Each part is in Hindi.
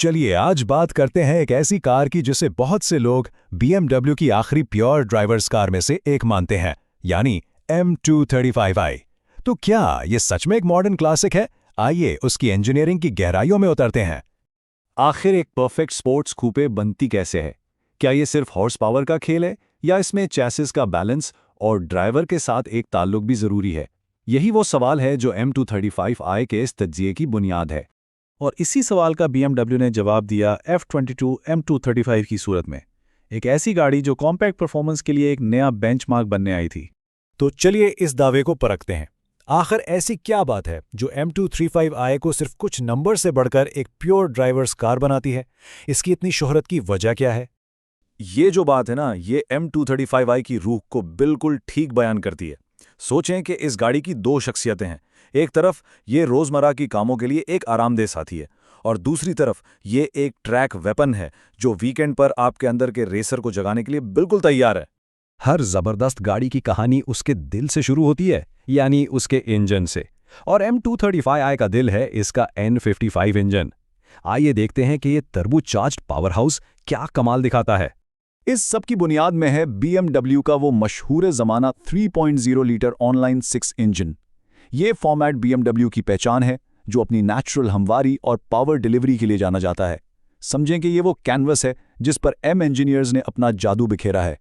चलिए आज बात करते हैं एक ऐसी कार की जिसे बहुत से लोग BMW की आखिरी प्योर ड्राइवर्स कार में से एक मानते हैं, यानी M235i। तो क्या ये सच में एक मॉडर्न क्लासिक है? आइए उसकी इंजीनियरिंग की गहराइयों में उतरते हैं। आखिर एक परफेक्ट स्पोर्ट्स कूपे बनती कैसे है? क्या ये सिर्फ हॉर्स पावर का खेल है या इसमें चैसिस का बैलेंस और ड्राइवर के साथ एक ताल्लुक भी जरूरी है? यही वो सवाल है जो M235i के इस तज्जिए की बुनियाद है। और इसी सवाल का BMW ने जवाब दिया F22 M235 की सूरत में, एक ऐसी गाड़ी जो कॉम्पैक्ट परफॉर्मेंस के लिए एक नया बेंचमार्क बनने आई थी। तो चलिए इस दावे को परखते हैं। आखिर ऐसी क्या बात है जो M235i को सिर्फ कुछ नंबर से बढ़कर एक प्योर ड्राइवर्स कार बनाती है? इसकी इतनी शोहरत की वजह क्या है? ये जो बात है ना, ये M235i की रूह को बिल्कुल ठीक बयान करती है। सोचें कि इस गाड़ी की दो शख्सियतें हैं। एक तरफ ये रोज़मर्रा की कामों के लिए एक आरामदेह साथी है और दूसरी तरफ ये एक ट्रैक वेपन है जो वीकेंड पर आपके अंदर के रेसर को जगाने के लिए बिल्कुल तैयार है। हर जबरदस्त गाड़ी की कहानी उसके दिल से शुरू होती है, यानी उसके इंजन से। और M235i का दिल है इसका N55 इंजन। आइए देखते हैं कि ये टर्बोचार्ज्ड पावर हाउस क्या कमाल दिखाता है। इस सब की बुनियाद में है BMW का वो मशहूर ज़माना 3.0 लीटर ऑनलाइन 6 इंजन। ये फॉर्मेट BMW की पहचान है, जो अपनी नेचुरल हमवारी और पावर डिलीवरी के लिए जाना जाता है। समझें कि ये वो कैनवस है जिस पर M इंजीनियर्स ने अपना जादू बिखेरा है।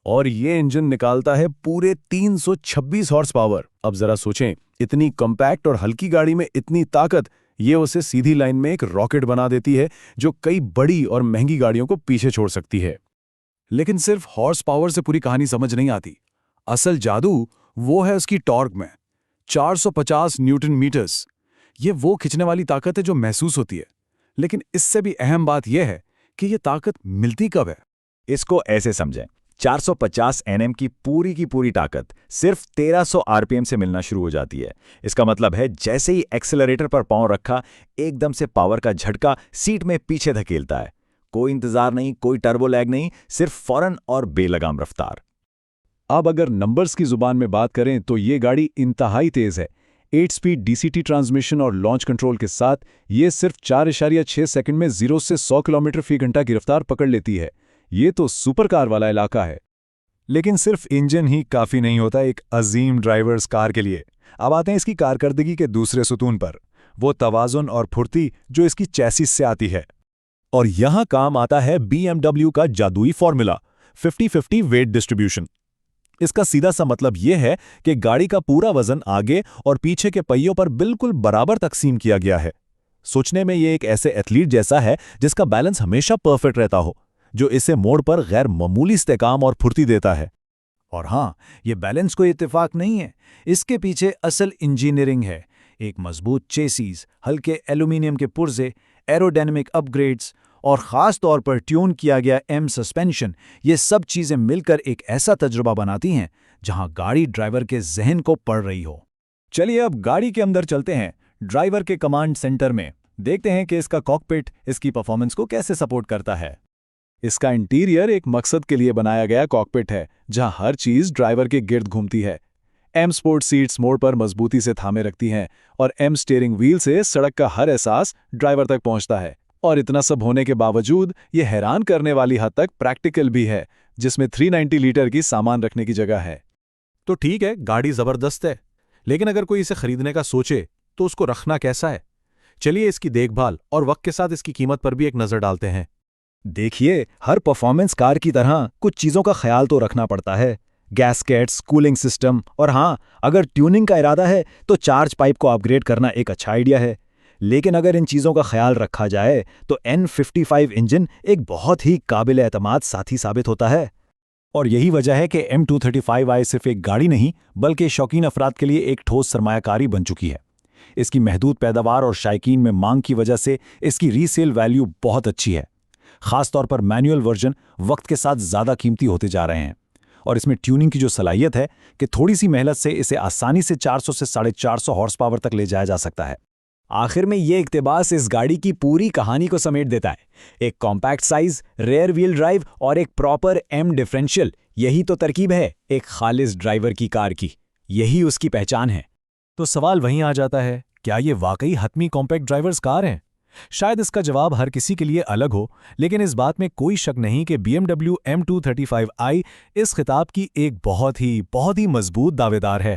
और ये इंजन निकालता है पूरे 326 हॉर्स पावर। अब जरा सोचें, इतनी कॉम्पैक्ट और हल्की गाड़ी में इतनी ताकत, ये उसे सीधी लाइन में एक रॉकेट बना देती है जो कई बड़ी और महंगी गाड़ियों को पीछे छोड़ सकती है। लेकिन सिर्फ हॉर्स पावर से पूरी कहानी समझ नहीं आती। असल जादू वो है उसकी टॉर्क में। 450 न्यूटन मीटर्स, ये वो खिंचने वाली ताकत है जो महसूस होती है। लेकिन इससे भी अहम बात यह है कि ये ताकत मिलती कब है। इसको ऐसे समझें, 450 Nm की पूरी ताकत सिर्फ 1300 RPM से मिलना शुरू हो जाती है। इसका मतलब है जैसे ही एक्सेलरेटर पर पांव रखा, एकदम से पावर का झटका सीट में पीछे धकेलता है। कोई इंतजार नहीं, कोई टर्बो लैग नहीं, सिर्फ फौरन और बेलगाम रफ्तार। अब अगर नंबर्स की जुबान में बात करें तो ये गाड़ी इंतहाई तेज है। 8 स्पीड DCT ट्रांसमिशन और लॉन्च कंट्रोल के साथ ये सिर्फ 4.6 सेकंड में 0 से 100 किलोमीटर फी घंटा की रफ्तार पकड़ लेती है। ये तो सुपर कार वाला इलाका है। लेकिन सिर्फ इंजन ही काफ़ी नहीं होता एक अजीम ड्राइवर्स कार के लिए। अब आते हैं इसकी कारकर्दगी के दूसरे सुतून पर, वो तवाज़ुन और फुर्ती जो इसकी चैसिस से आती है। और यहाँ काम आता है BMW का जादुई फॉर्मूला, 50-50 वेट डिस्ट्रीब्यूशन। इसका सीधा सा मतलब यह है कि गाड़ी का पूरा वजन आगे और पीछे के पहियों पर बिल्कुल बराबर तकसीम किया गया है। सोचने में ये एक ऐसे एथलीट जैसा है जिसका बैलेंस हमेशा परफेक्ट रहता हो, जो इसे मोड़ पर गैर मामूली इस्तेकाम और फुर्ती देता है। और हाँ, ये बैलेंस कोई इत्तेफाक नहीं है, इसके पीछे असल इंजीनियरिंग है। एक मजबूत चेसीज, हल्के एल्यूमिनियम के पुर्जे, एरोडायनेमिक अपग्रेड्स और ख़ास तौर पर ट्यून किया गया M सस्पेंशन, ये सब चीज़ें मिलकर एक ऐसा तजुर्बा बनाती हैं जहां गाड़ी ड्राइवर के जहन को पढ़ रही हो। चलिए अब गाड़ी के अंदर चलते हैं, ड्राइवर के कमांड सेंटर में। देखते हैं कि इसका कॉकपिट इसकी परफॉर्मेंस को कैसे सपोर्ट करता है। इसका इंटीरियर एक मकसद के लिए बनाया गया कॉकपिट है, जहां हर चीज़ ड्राइवर के गिर्द घूमती है। M स्पोर्ट सीट्स मोड़ पर मजबूती से थामे रखती हैं और M स्टीयरिंग व्हील से सड़क का हर एहसास ड्राइवर तक पहुंचता है। और इतना सब होने के बावजूद ये हैरान करने वाली हद तक प्रैक्टिकल भी है, जिसमें 390 लीटर की सामान रखने की जगह है। तो ठीक है, गाड़ी ज़बरदस्त है, लेकिन अगर कोई इसे खरीदने का सोचे तो उसको रखना कैसा है? चलिए इसकी देखभाल और वक्त के साथ इसकी कीमत पर भी एक नज़र डालते हैं। देखिए, हर परफॉर्मेंस कार की तरह कुछ चीज़ों का ख्याल तो रखना पड़ता है। गैस्केट्स, कूलिंग सिस्टम और हाँ, अगर ट्यूनिंग का इरादा है तो चार्ज पाइप को अपग्रेड करना एक अच्छा आइडिया है। लेकिन अगर इन चीज़ों का ख्याल रखा जाए तो N55 इंजन एक बहुत ही काबिल एतमाद साथी साबित होता है। और यही वजह है कि M235i सिर्फ एक गाड़ी नहीं, बल्कि शौकीन अफराद के लिए एक ठोस सरमायाकारी बन चुकी है। इसकी महदूद पैदावार और शायकीन में मांग की वजह से इसकी रीसेल वैल्यू बहुत अच्छी है। ख़ास तौर पर मैनुअल वर्जन वक्त के साथ ज़्यादा कीमती होते जा रहे हैं। और इसमें ट्यूनिंग की जो सलाहियत है कि थोड़ी सी मेहनत से इसे आसानी से 400 से 450 हॉर्स पावर तक ले जाया जा सकता है। आखिर में ये इक्तिबास इस गाड़ी की पूरी कहानी को समेट देता है। एक compact size, rear wheel drive और एक प्रॉपर M डिफरेंशियल, यही तो तरकीब है एक खालिस ड्राइवर की कार की। यही उसकी पहचान है। तो सवाल वहीं आ जाता है, क्या ये वाकई हतमी कॉम्पैक्ट ड्राइवर्स कार हैं? शायद इसका जवाब हर किसी के लिए अलग हो, लेकिन इस बात में कोई शक नहीं कि BMW M235i इस खिताब की एक बहुत ही मजबूत दावेदार है।